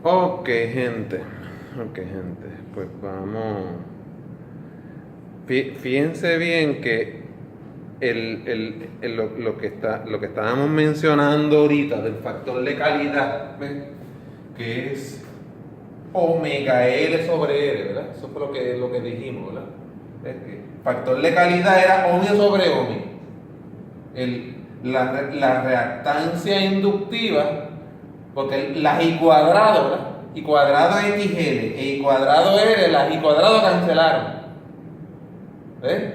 Ok, gente. Ok, gente. Pues vamos. Fíjense bien que lo que estábamos mencionando ahorita del factor de calidad, ¿ves? Que es omega L sobre R, ¿verdad? Eso fue lo que dijimos, ¿verdad? ¿Ves? Que factor de calidad era ohmio sobre ohmio. La reactancia inductiva, porque las I cuadrado, ¿verdad? I cuadrado XL e I cuadrado R, las I cuadrado cancelaron. ¿Ves?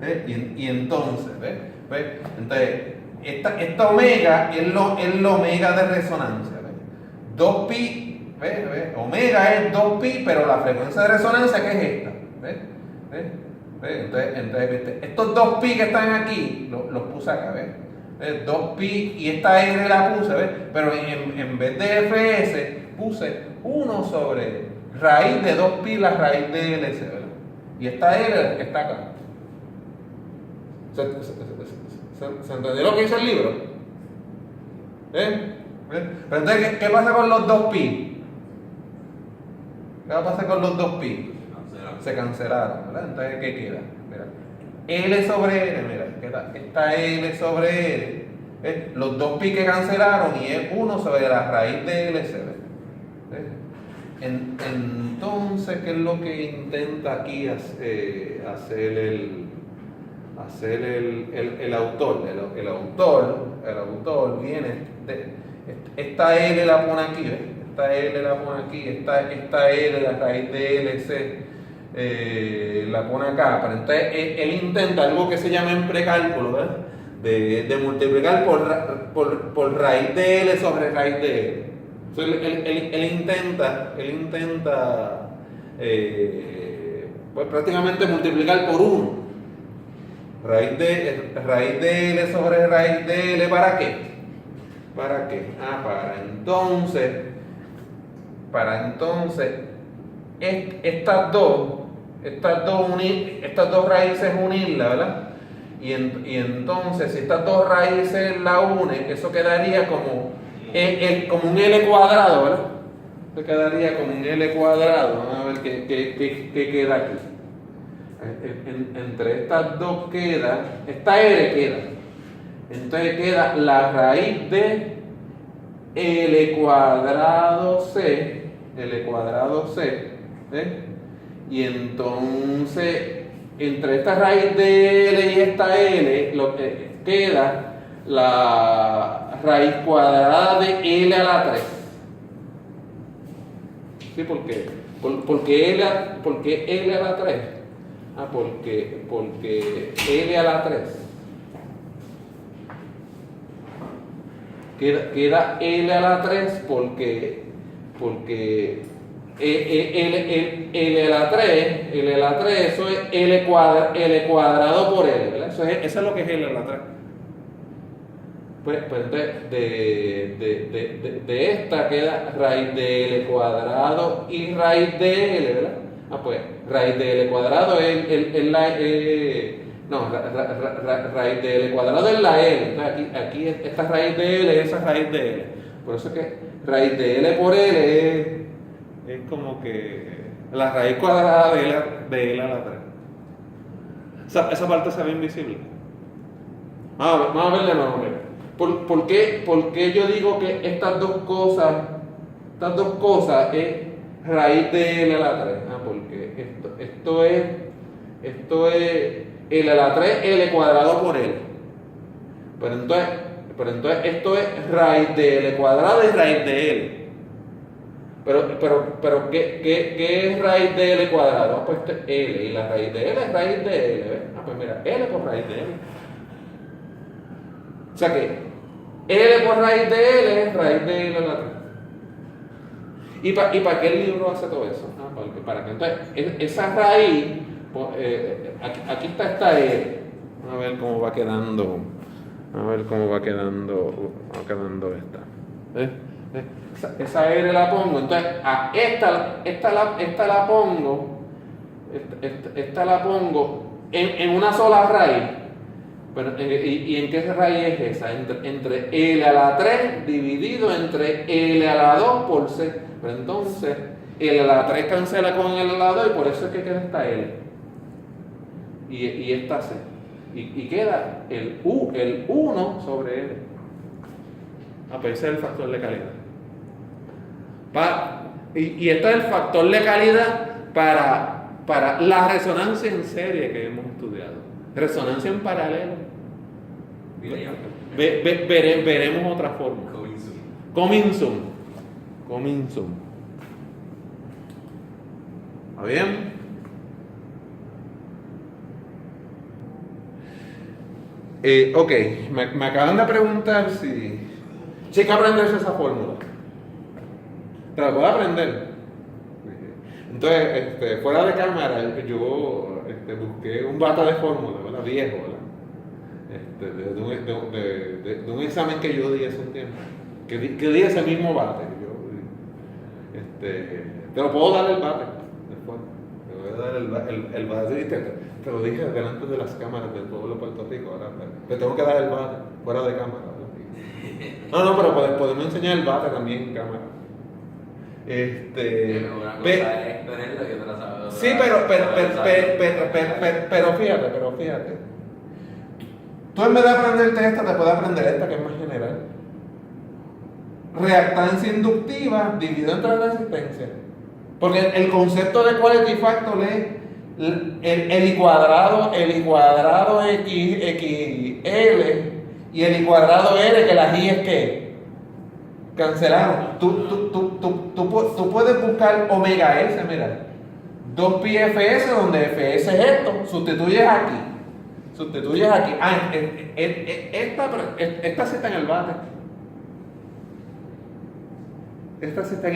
¿Ves? Y entonces, ¿ves? ¿Ves? Entonces, esta omega es lo omega de resonancia. ¿Ves? 2pi, ¿ves? ¿Ves? Omega es 2pi, pero la frecuencia de resonancia, ¿qué es esta? ¿Ves? ¿Ves? ¿Ves? Entonces, ¿viste? Estos 2pi que están aquí, los puse acá, ¿ves? 2pi y esta R la puse, ¿ves? Pero en vez de fs puse 1 sobre raíz de 2pi la raíz de ls, ¿verdad? Y esta R está acá. ¿Se entendió lo que dice el libro? Pero entonces, ¿qué pasa con los 2pi? ¿Qué va a pasar con los 2pi? Se cancelaron, ¿verdad? Entonces, ¿qué queda? Mira, L sobre R, mira, queda esta L sobre R, los 2pi que cancelaron y es 1 sobre la raíz de LC, ¿ves? Entonces, ¿qué es lo que intenta aquí hacer el autor? El autor viene, esta L la pone aquí, ¿ves? Esta L la pone aquí, esta L, la raíz de LC, la pone acá. Pero entonces él intenta algo que se llama en precálculo, ¿verdad? De multiplicar por raíz de L sobre raíz de L. Entonces él intenta pues prácticamente multiplicar por 1. Raíz de L sobre raíz de L, ¿para qué? ¿Para qué? Para entonces estas dos raíces unirlas, ¿verdad? Y entonces si estas dos raíces la unen, eso quedaría como un L cuadrado, ¿verdad? Eso quedaría como un L cuadrado. Vamos a ver qué queda aquí. Entre estas dos queda, esta R queda. Entonces queda la raíz de L cuadrado C, ¿ves? Y entonces, entre esta raíz de L y esta L, lo que queda la raíz cuadrada de L a la 3. ¿Sí? ¿Por qué? ¿Por qué L a la 3? Porque L a la 3. Queda L a la 3 porque L a la 3, eso es L cuadrado por L, ¿verdad? Eso es lo que es L a la 3. Pues de esta queda raíz de L cuadrado y raíz de L, ¿verdad? Pues raíz de L cuadrado es raíz de L cuadrado es la L. Entonces aquí esta raíz de L es esa raíz de L. Por eso es que raíz de L por L es como que la raíz cuadrada de L a la 3. Esa parte se ve invisible. Vamos a ver de nuevo. ¿Por qué yo digo que estas dos cosas es raíz de L a la 3? Porque esto es L a la 3, L cuadrado por L. Pero entonces esto es raíz de L cuadrado y raíz de L. Pero ¿qué es raíz de L cuadrado? Pues esto es L y la raíz de L es raíz de L, ¿ves? Pues mira, L por raíz de L. O sea que L por raíz de L es raíz de L a la 3. ¿Y para qué el libro hace todo eso? Para que entonces esa raíz, aquí está esta L. A ver cómo va quedando. Va quedando esta. ¿Ves? Esa R la pongo. Entonces a esta la pongo. Esta la pongo en una sola raíz. Pero, ¿y en qué raíz es esa? Entre L a la 3 dividido entre L a la 2 por C. Pero entonces, L a la 3 cancela con L a la 2 y por eso es que queda esta L. Y esta C. Y queda el 1 sobre L. Pues ese es el factor de calidad. Y este es el factor de calidad para la resonancia en serie que hemos estudiado. Resonancia en paralelo. Veremos otra forma. Coming soon. ¿Está bien? Ok, me acaban de preguntar si hay que aprenderse esa fórmula. Te la puedo aprender. Entonces, fuera de cámara, yo busqué un bata de fórmula, ¿verdad? Viejo, ¿verdad? De un examen que yo di hace un tiempo. Que di ese mismo bate. Te lo puedo dar el bate después. Te voy a dar el bate. Te lo dije delante de las cámaras del pueblo de Puerto Rico. Ahora te tengo que dar el bate fuera de cámara. No, pero podemos enseñar el bate también en cámara. Una cosa es tenerlo y otra saber. Sí, pero fíjate. Tú en vez de aprenderte esta, te puedes aprender esta que es más general. Reactancia inductiva dividida entre resistencia. Porque el concepto de quality factor es el I cuadrado XL y el I cuadrado R, que las I es que cancelaron. Tú puedes buscar omega S, mira. 2πfs, donde fs es esto, sustituyes aquí. Esta sí está en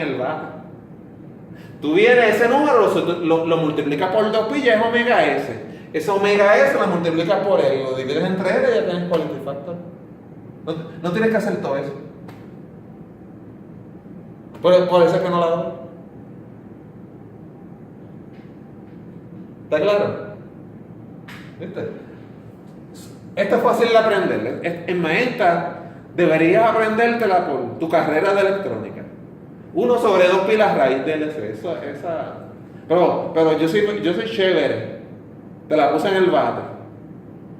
el bate. Tú vienes ese número, lo multiplicas por 2π y ya es omega S. Ese omega S lo multiplicas por L, lo divides entre L y ya tienes quality factor. No tienes que hacer todo eso. Por eso es que no la doy. ¿Está claro? ¿Viste? Esto es fácil de aprender. En maestra deberías aprendértela por tu carrera de electrónica. 1 sobre 2 pilas raíz de LC. Pero yo soy chévere. Te la puse en el bate.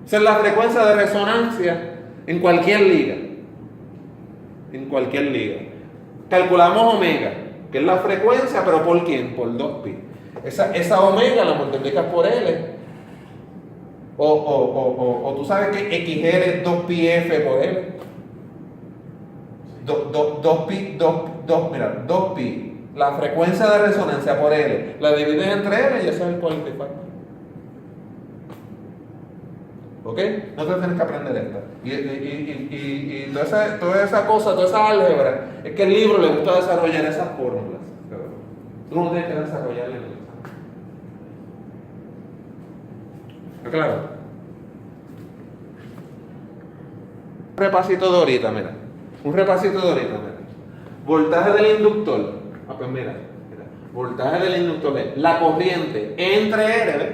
Esa es la frecuencia de resonancia en cualquier liga. Calculamos omega, que es la frecuencia, pero ¿por quién? Por 2π. Esa omega la multiplicas por L. O tú sabes que XL es 2πf por L. 2π. La frecuencia de resonancia por L. La divides entre L y eso es el quality factor. ¿Ok? No te tienes que aprender esta. Y toda esa cosa, toda esa álgebra, es que el libro le gusta desarrollar esas fórmulas. Pero tú no tienes que desarrollarle en el examen. ¿Está claro? Un repasito de ahorita, mira. Voltaje del inductor. Pues mira. Voltaje del inductor es la corriente entre R, ¿ves?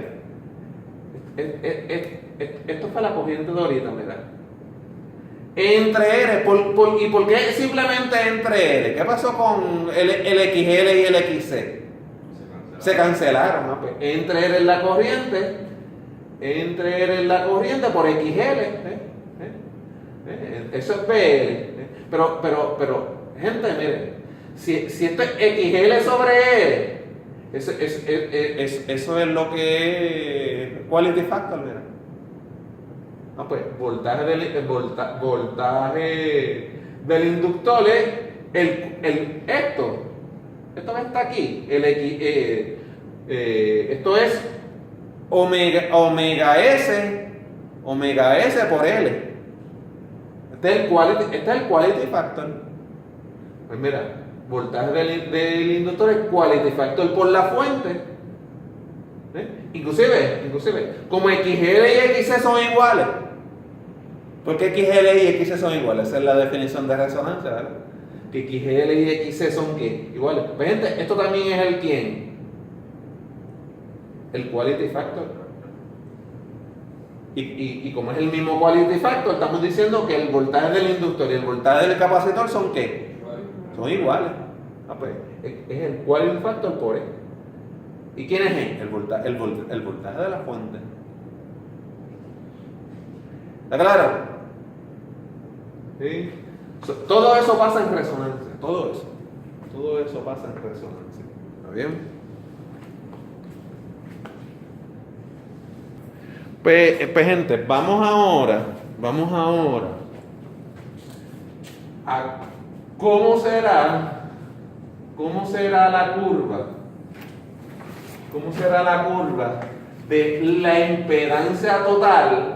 Esto fue la corriente de ahorita, mira. Entre R, ¿y por qué simplemente entre R? ¿Qué pasó con el XL y el XC? Se cancelaron, ¿no? Pues entre R en la corriente por XL. Eso es PL. Pero, gente, mire, si esto es XL sobre R, eso es lo que es quality factor, mira. Pues voltaje del inductor es esto que está aquí, esto es omega S por L. Este es el quality factor. Pues mira, voltaje del inductor es quality factor por la fuente. Inclusive, como XL y XC son iguales. ¿Por qué XL y XC son iguales? Esa es la definición de resonancia, ¿verdad? Que XL y XC son ¿qué? Iguales. Pues gente, esto también es el ¿quién? El quality factor. Y como es el mismo quality factor, estamos diciendo que el voltaje del inductor y el voltaje del capacitor son ¿qué? Son iguales. Ah, pues, es el quality factor por E. ¿Y quién es E? El voltaje de la fuente. ¿Está claro? ¿Sí? Todo eso pasa en resonancia. Todo eso pasa en resonancia. ¿Está bien? Pues gente, vamos ahora a cómo será la curva de la impedancia total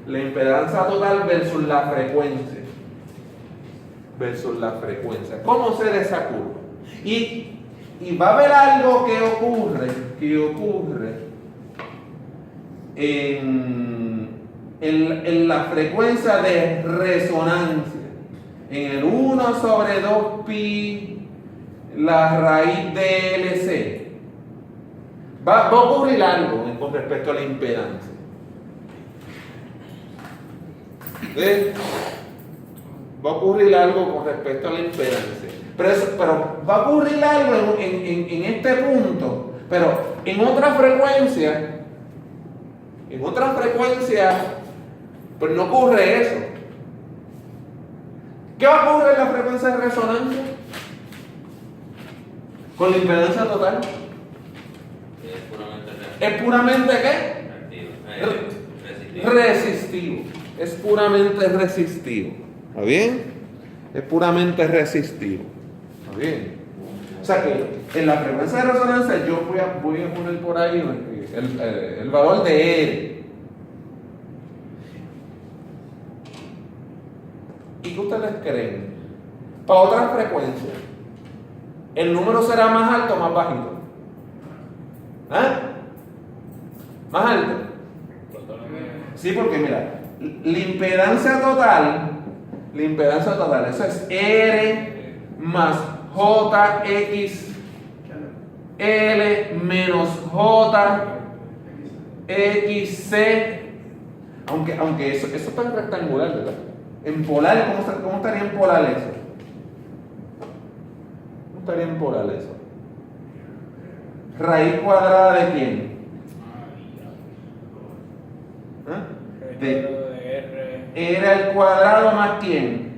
versus la frecuencia. ¿Cómo será esa curva? Y va a haber algo que ocurre en la frecuencia de resonancia, en el 1 sobre 2pi la raíz de LC. Va a ocurrir algo con respecto a la impedancia. Va a ocurrir algo con respecto a la impedancia. Pero va a ocurrir algo en este punto, pero en otra frecuencia. En otras frecuencias, pues no ocurre eso. ¿Qué va a ocurrir en la frecuencia de resonancia? Con la impedancia total. ¿Es puramente qué? Resistivo. Es puramente resistivo. ¿Está bien? Es puramente resistivo. ¿Está bien? O sea que en la frecuencia de resonancia yo voy a poner por ahí el valor de R. ¿Y qué ustedes creen? Para otras frecuencias, ¿el número será más alto o más bajito? ¿Ah? ¿Más alto? Sí, porque mira, la impedancia total, eso es R más JXL menos JXC, aunque eso está en rectangular, ¿verdad? En polar, ¿cómo estaría en polar eso? ¿Cómo estaría en polar eso? ¿Raíz cuadrada de quién? ¿Ah? De R al cuadrado más quién?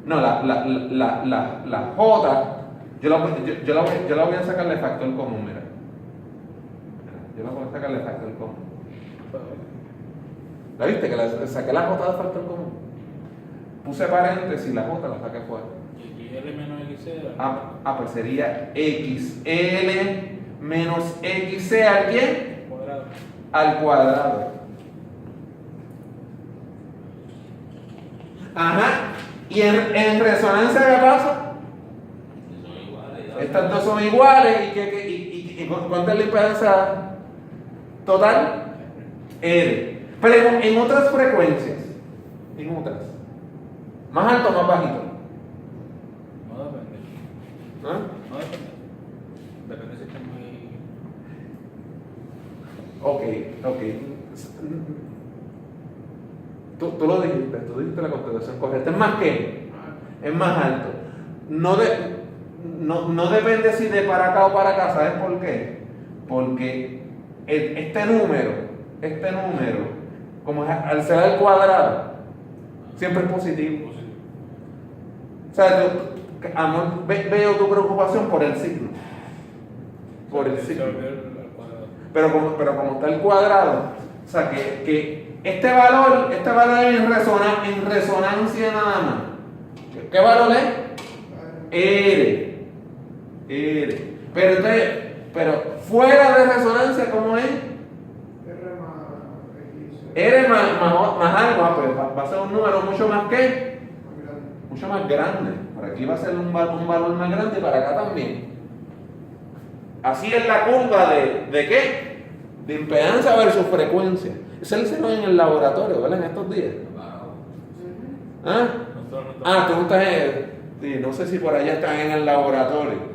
No, la J, yo la voy a sacar de factor común, mira. Yo la voy a sacar de factor común. ¿La viste? Que saqué la J de factor común. Puse paréntesis y la J la saqué fuera. ¿Y L menos XC? Pues sería XL menos XC ¿al quién? Cuadrado. Al cuadrado. Ajá. ¿Y en resonancia qué pasa? Estas dos son iguales. ¿Y cuánto es la impedancia total? R. Pero en otras frecuencias, ¿más alto o más bajito? No depende. ¿Ah? No depende. Depende si está muy... Ok. Tú lo dijiste, tú dijiste la contestación correcta. ¿Es más qué? Es más alto. No depende si de para acá o para acá. ¿Sabes por qué? Porque este número, como al ser al cuadrado, siempre es positivo. O sea, amor, veo tu preocupación por el signo. Pero como está el cuadrado, o sea que este valor es en resonancia nada más. ¿Qué valor es? R. Pero fuera de resonancia, ¿cómo es? R más algo, pues va a ser un número mucho más grande. Por aquí va a ser un valor más grande y para acá también. Así es la curva de ¿qué? De impedancia versus frecuencia. Eso lo hicieron en el laboratorio, ¿verdad? En estos días. ¿Ah? Tú estás sí, no sé si por allá están en el laboratorio.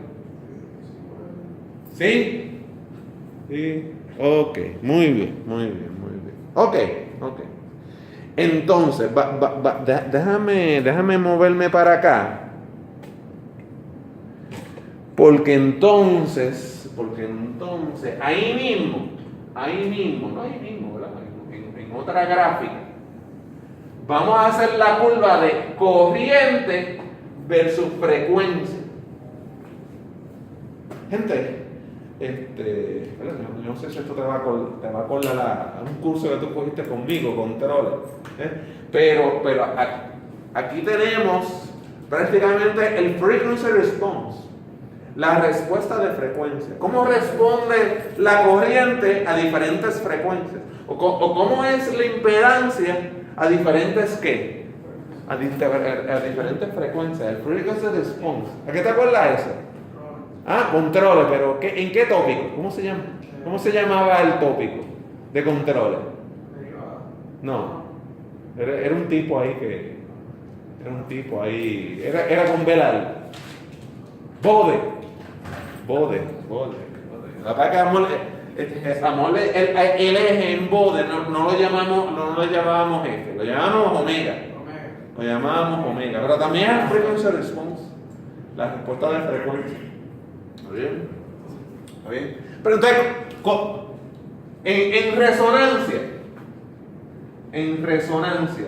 ¿Sí? Sí. Ok, muy bien, muy bien, muy bien. Ok, ok. Entonces, déjame moverme para acá. Porque entonces, ahí mismo, no ahí mismo, ¿verdad? En otra gráfica, vamos a hacer la curva de corriente versus frecuencia. Gente, ¿verdad? Yo no sé si esto te va a colar a un curso que tú cogiste conmigo, controles. Pero aquí tenemos prácticamente el frequency response. La respuesta de frecuencia. ¿Cómo responde la corriente a diferentes frecuencias? ¿O cómo es la impedancia a diferentes qué? A diferentes frecuencias. El frequency response. ¿A qué te acuerdas eso? Ah, controles, pero ¿en qué tópico? ¿Cómo se llama? ¿Cómo se llamaba el tópico de controles? No. Era un tipo ahí que... Era con velar. Bode. La verdad que amor, el eje en Bode no lo llamábamos eje, lo llamábamos omega. Lo llamábamos omega, pero también es frequency response, la respuesta de frecuencia. ¿Está bien? ¿Está bien? Pero entonces, en resonancia,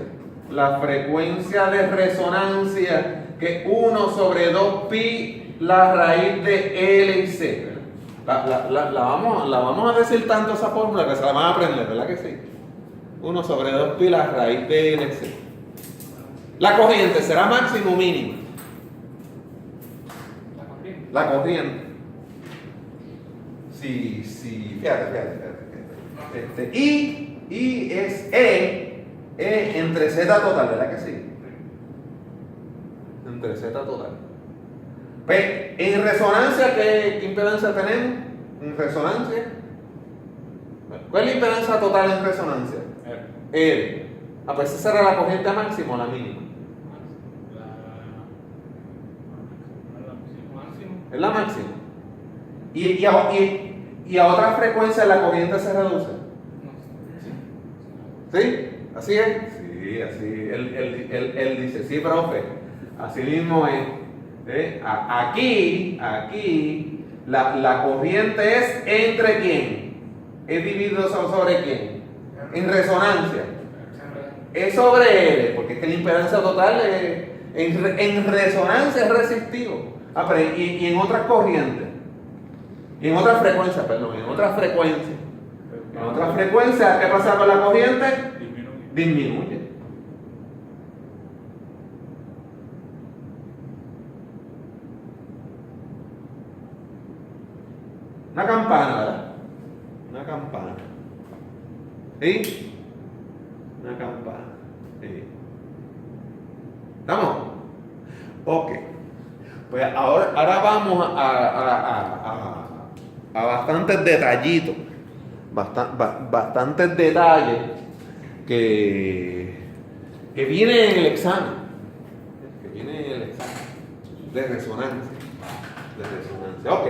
la frecuencia de resonancia que 1 sobre 2pi la raíz de L y C. La vamos a decir tanto esa fórmula que se la van a aprender, ¿verdad que sí? 1 sobre 2pi la raíz de L y C. La corriente será máxima o mínima. La corriente. Sí, fíjate. Y es E entre Z total, ¿verdad que sí? Entre Z total. En resonancia, ¿qué impedancia tenemos? En resonancia. ¿Cuál es la impedancia total en resonancia? R. Pues esa será la corriente máxima o la mínima. Es la máxima. Y a otra frecuencia la corriente se reduce. ¿Sí? ¿Así es? Sí, así. Él dice, sí, profe. Así mismo es. Aquí, la corriente es entre quién. Es dividido sobre quién. En resonancia. Es sobre L, porque es que la impedancia total en resonancia es resistivo. Pero y en otras corrientes. Y en otras frecuencias, perdón, en otras frecuencias. En otras frecuencias, ¿qué pasa con la corriente? Disminuye. Una campana, ¿verdad? Una campana. ¿Sí? Una campana. ¿Sí? ¿Estamos? Ok. Pues ahora vamos a bastantes detallitos. Bastantes detalles que vienen en el examen. De resonancia. Ok.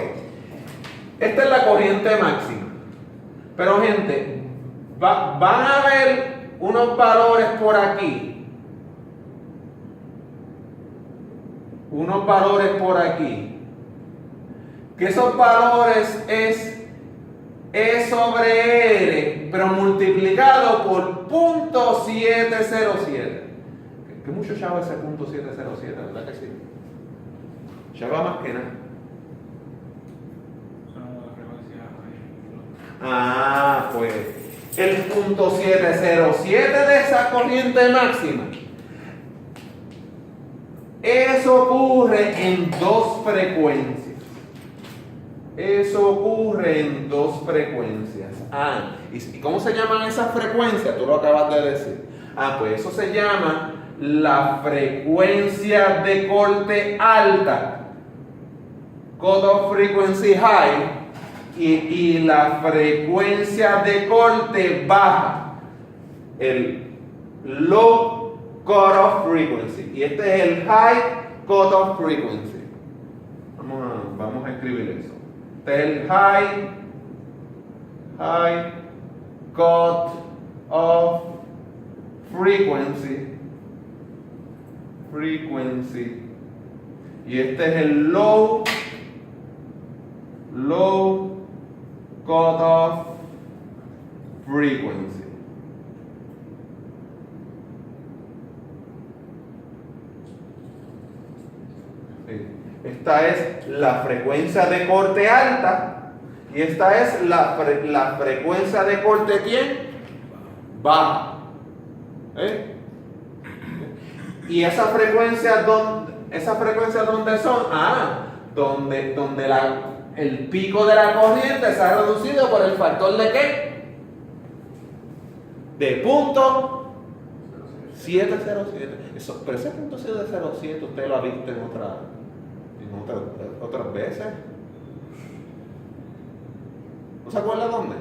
Esta es la corriente máxima. Pero gente, van a haber unos valores por aquí. Que esos valores es E sobre R, pero multiplicado por .707. Que mucho chava ese .707, ¿verdad que sí? Chava más que nada. Pues el .707 de esa corriente máxima. Eso ocurre en dos frecuencias. ¿Y cómo se llaman esas frecuencias? Tú lo acabas de decir. Pues eso se llama la frecuencia de corte alta, cutoff frequency high, y la frecuencia de corte baja, el low cutoff frequency. Y este es el high cutoff frequency. Vamos a escribir eso. Este es el high high cut off frequency. Y este es el low cut off frequency. Sí. Esta es la frecuencia de corte alta y esta es la frecuencia de corte ¿quién? Baja. Y esas frecuencias ¿dónde son? Donde el pico de la corriente se ha reducido por el factor de ¿qué? De punto 707. Pero ese punto 707 usted lo ha visto en otras veces. ¿No se acuerda dónde?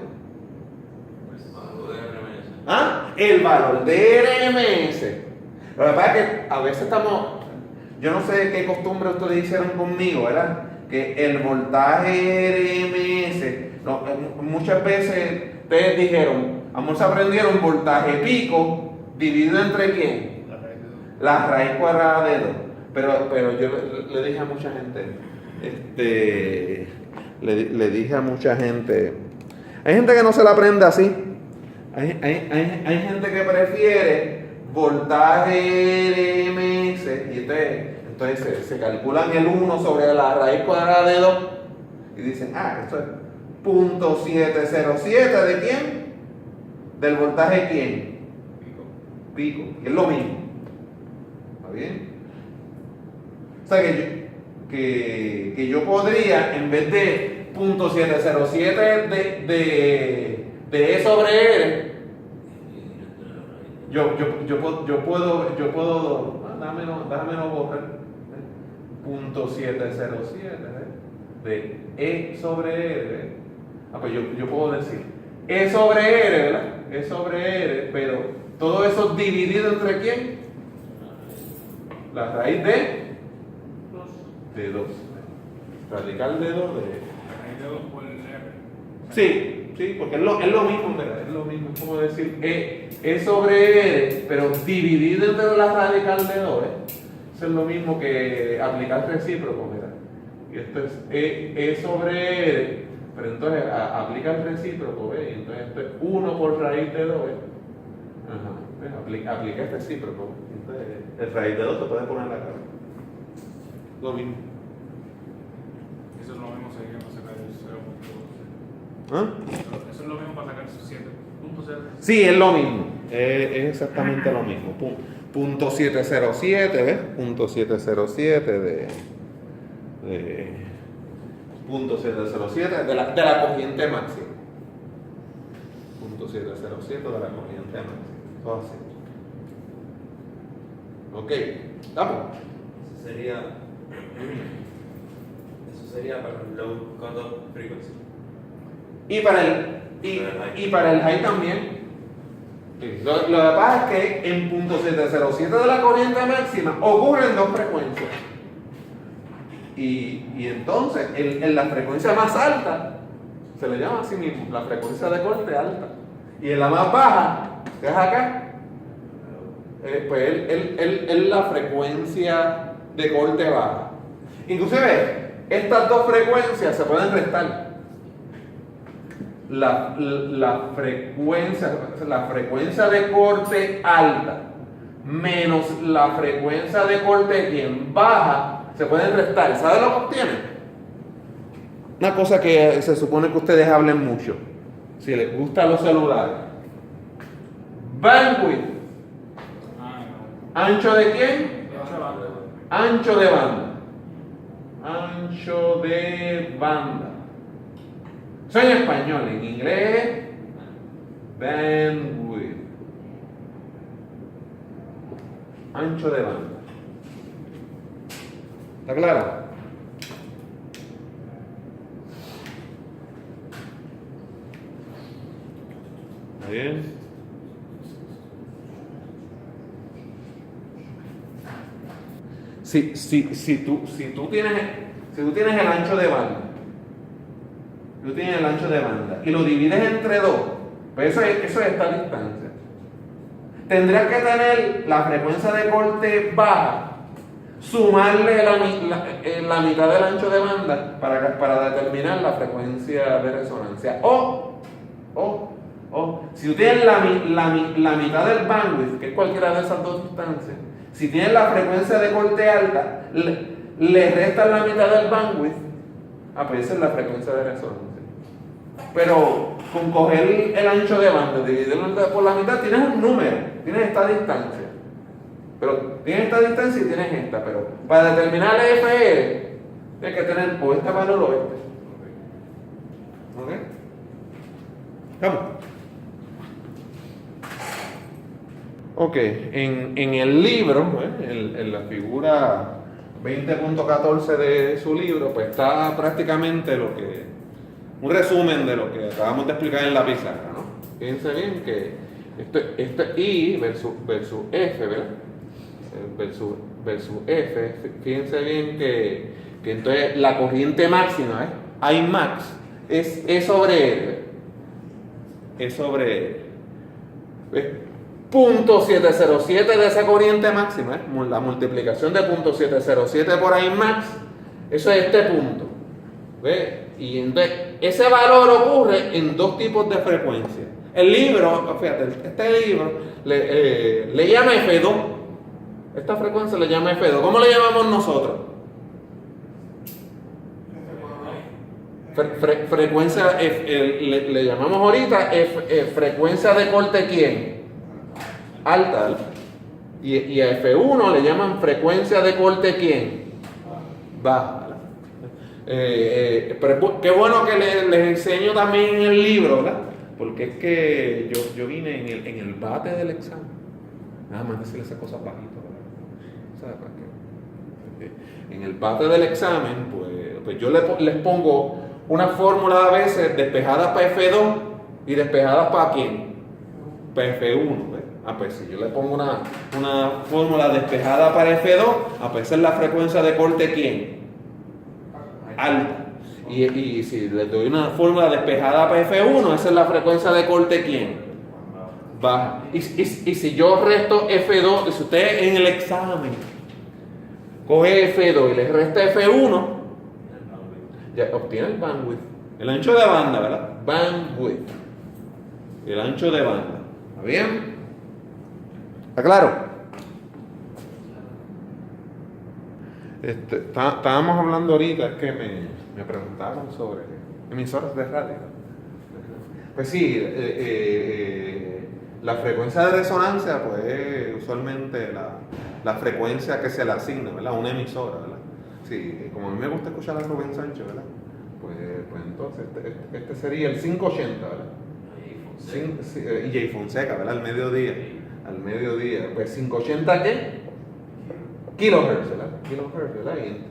El valor de RMS. Lo que pasa es que a veces yo no sé qué costumbre ustedes hicieron conmigo, ¿verdad? Que el voltaje RMS, muchas veces ustedes dijeron, amor, se aprendieron voltaje pico dividido entre ¿quién? La raíz cuadrada de 2. Pero yo le dije a mucha gente, le dije a mucha gente, hay gente que no se la aprende así. Hay gente que prefiere voltaje RMS y entonces se calculan el 1 sobre la raíz cuadrada de 2 y dicen, esto es .707 ¿de quién? Del voltaje ¿quién? Pico. Y es lo mismo. ¿Está bien? O sea que yo podría, en vez de .707 de E sobre R, yo puedo, déjame no borrar, .707 de E sobre R. Pues yo puedo decir E sobre R, ¿verdad? E sobre R, pero todo eso dividido entre ¿quién? La raíz de 2. Radical de 2 de Raíz de 2 por el R. Sí, porque es lo mismo, ¿verdad? Es lo mismo, es como decir E sobre R, pero dividido entre la radical de 2, Eso es lo mismo que aplicar recíproco, ¿verdad? Y esto es E sobre R, pero entonces aplica el recíproco, ¿ves? Entonces esto es 1 por raíz de 2, Aplica el recíproco, entonces el raíz de 2 se puede poner acá. Lo mismo. Eso es lo mismo para sacar el 0.2. Eso es lo mismo para sacar el 7.0. Sí, es lo mismo. Es exactamente lo mismo. Punto 707, ¿ves? Punto 707 de punto 707 de la corriente máxima. Punto 707 de la corriente máxima. Todo así. Ok, ¿estamos? Eso sería para el low cutoff frequency. Y para el high también. Lo que pasa es que en punto 707 de la corriente máxima ocurren dos frecuencias. Y entonces en la frecuencia más alta se le llama así mismo, la frecuencia de corte alta. Y en la más baja, que es acá, pues es la frecuencia de corte baja. Inclusive estas dos frecuencias se pueden restar. La frecuencia de corte alta menos la frecuencia de corte bien baja se pueden restar. ¿Sabe lo que obtienen? Una cosa que se supone que ustedes hablen mucho, si les gustan los celulares. Bandwidth. ¿Ancho de quién? Ancho de banda. Ancho de banda. Soy en español, en inglés, bandwidth. Ancho de banda. ¿Está claro? ¿Está bien? Si tú tienes el ancho de banda, tú tienes el ancho de banda y lo divides entre 2, pues eso es esta distancia. Tendrías que tener la frecuencia de corte baja, sumarle la mitad del ancho de banda para determinar la frecuencia de resonancia. O si tú tienes la mitad del bandwidth, que es cualquiera de esas dos distancias, si tienes la frecuencia de corte alta, le restas la mitad del bandwidth, pues esa es la frecuencia de resonancia. Pero con coger el ancho de banda, dividirlo por la mitad, tienes un número, tienes esta distancia. Pero tienes esta distancia y tienes esta, pero para determinar el FE, tienes que tener o este valor o este. ¿Ok? Vamos. Ok, en el libro, en la figura 20.14 de su libro, pues está prácticamente un resumen de lo que acabamos de explicar en la pizarra, ¿no? Fíjense bien que esto I versus F, ¿verdad? Versus F, fíjense bien que entonces la corriente máxima, I max, es E sobre .707 de esa corriente máxima, la multiplicación de .707 por I max, eso es este punto. ¿Ves? Y entonces ese valor ocurre en dos tipos de frecuencia. El libro, fíjate, este libro le llama F2. Esta frecuencia le llama F2. ¿Cómo le llamamos nosotros? Frecuencia le llamamos ahorita frecuencia de corte ¿quién? Alta. Y a F1 le llaman frecuencia de corte ¿quién? Baja. Pero qué bueno que les enseño también en el libro, ¿verdad? Porque es que yo vine en el bate del examen. Nada más decirle esas cosas bajitas, ¿verdad? ¿Sabes para qué? En el bate del examen, pues yo les pongo una fórmula a veces despejadas para F2 y despejadas para quién? Para F1, ¿ves? Pues si yo le pongo una fórmula despejada para F2, pues esa es la frecuencia de corte ¿quién? Alta. Y si le doy una fórmula despejada para F1, esa es la frecuencia de corte ¿quién? Baja. Y si yo resto F2, si usted en el examen coge F2 y le resta F1, ya obtiene el bandwidth. El ancho de banda, ¿verdad? Bandwidth. El ancho de banda. ¿Está bien? ¿Está claro? Estábamos hablando ahorita, es que me preguntaron sobre emisoras de radio. Pues sí, la frecuencia de resonancia, pues usualmente la frecuencia que se le asigna, ¿verdad? A una emisora, ¿verdad? Sí, como a mí me gusta escuchar a Rubén Sánchez, ¿verdad? Pues entonces este sería el 580, ¿verdad? Y Jay Fonseca, ¿verdad? Al mediodía. Pues 580 ¿qué? Kilohertz, ¿verdad?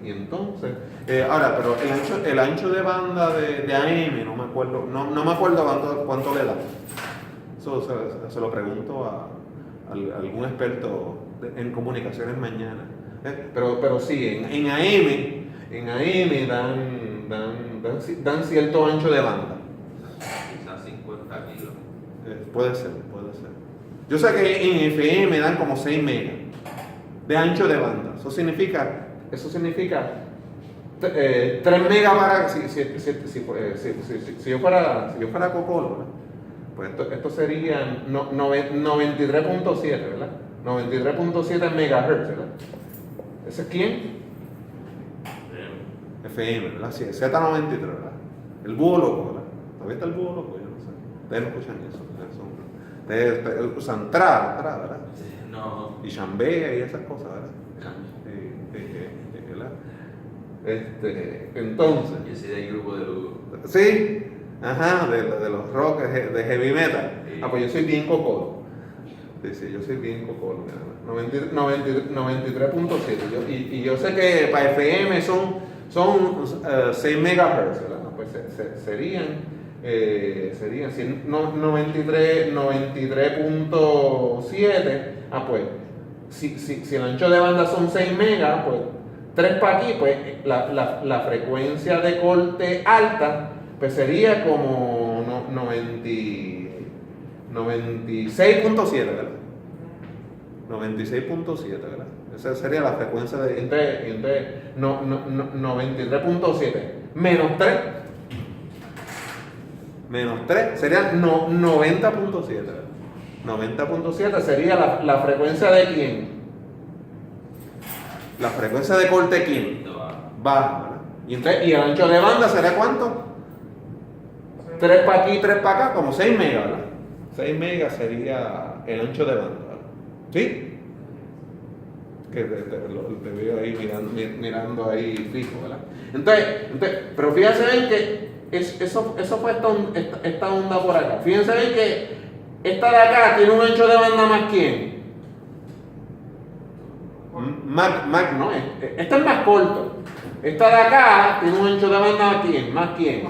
Y entonces, ahora, pero el ancho de banda de AM, no me acuerdo cuánto le da. Eso se lo pregunto a algún experto en comunicaciones mañana. Pero sí, en AM dan cierto ancho de banda. Quizás 50 kilos. Puede ser. Yo sé que en FM dan como 6 megas de ancho de banda. Eso significa 3 megas para si yo fuera Cocolo, ¿verdad? Pues esto sería 93.7, ¿verdad? 93.7 megahertz, ¿verdad? ¿Ese es quién? FM, ¿verdad? Sí, Z93, ¿verdad? El búho loco, ¿verdad? ¿Todavía está el búho loco? Yo no sé. Ustedes no escuchan eso. Ustedes usan tra, ¿verdad? No. Y chambea y esas cosas, ¿verdad? ¿Verdad? Entonces. Yo soy del grupo de Lugo. Sí, ajá, de los rock, de heavy metal. Sí. Pues yo soy bien cocolo. Sí, yo soy bien cocolo. 93.7. Y yo sé que para FM son 6 megahertz, ¿verdad? Pues serían 93.7. Pues si el ancho de banda son 6 megas, pues 3 para aquí, pues la frecuencia de corte alta pues sería como 96.7, ¿verdad? 96.7, ¿verdad? Esa sería la frecuencia de entre 93.7 menos 3. Menos 3 sería 90.7. 90.7 sería la frecuencia de quién? La frecuencia de corte quién? Baja, ¿verdad? Y el ancho de banda sería ¿cuánto? 3 para aquí, 3 para acá, como 6 megas, ¿verdad? 6 megas sería el ancho de banda, ¿verdad? ¿Sí? Que te veo ahí mirando ahí fijo, ¿verdad? Entonces, pero fíjense bien que eso fue esta onda por acá. Fíjense bien que esta de acá tiene un ancho de banda más quién. No, esta es más corto. Esta de acá tiene un ancho de banda más quién.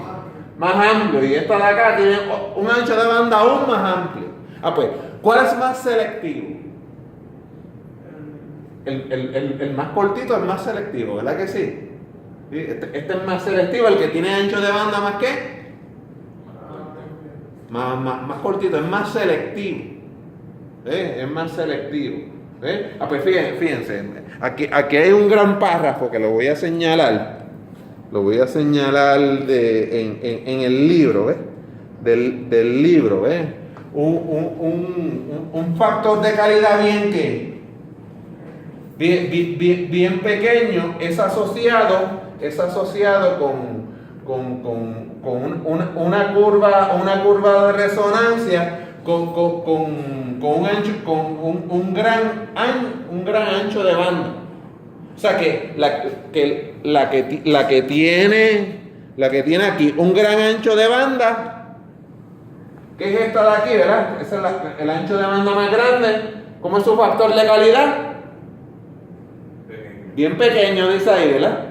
Más amplio. Y esta de acá tiene un ancho de banda aún más amplio. Pues, ¿cuál es más selectivo? El más cortito es más selectivo, ¿verdad que sí? Este es más selectivo, el que tiene ancho de banda más ¿qué? Más cortito, es más selectivo. Es más selectivo. Pues fíjense, aquí hay un gran párrafo que lo voy a señalar. Lo voy a señalar en el libro, ¿ves? Del libro, ¿ves? Un factor de calidad bien pequeño es asociado con una curva de resonancia con un gran ancho de banda. O sea que la que tiene aquí un gran ancho de banda, que es esta de aquí, ¿verdad? Ese es el ancho de banda más grande. ¿Cómo es su factor de calidad? Bien pequeño, dice ahí, ¿verdad?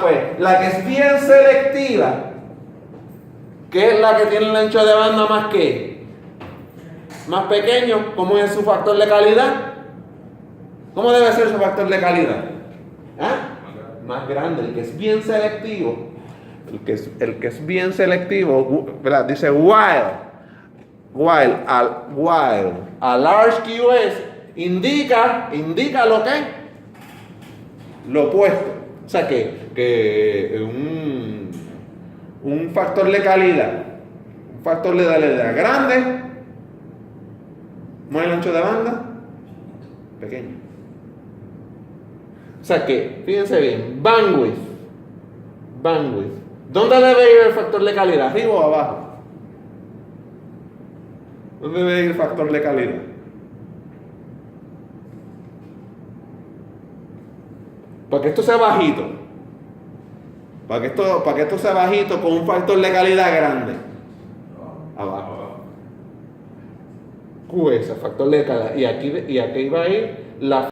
Pues la que es bien selectiva, que es la que tiene el ancho de banda más pequeño, ¿cómo es su factor de calidad? ¿Cómo debe ser su factor de calidad? Más grande, el que es bien selectivo. El que es bien selectivo, ¿verdad? Dice while a large QS indica lo que lo opuesto. O sea que un factor de calidad grande, ¿no hay el ancho de banda? Pequeño. O sea que, fíjense bien, bandwidth. ¿Dónde debe ir el factor de calidad? ¿Arriba o abajo? ¿Dónde debe ir el factor de calidad? Para que esto sea bajito. Para que esto sea bajito con un factor de calidad grande. Abajo. QS, factor de calidad. Y aquí va a ir la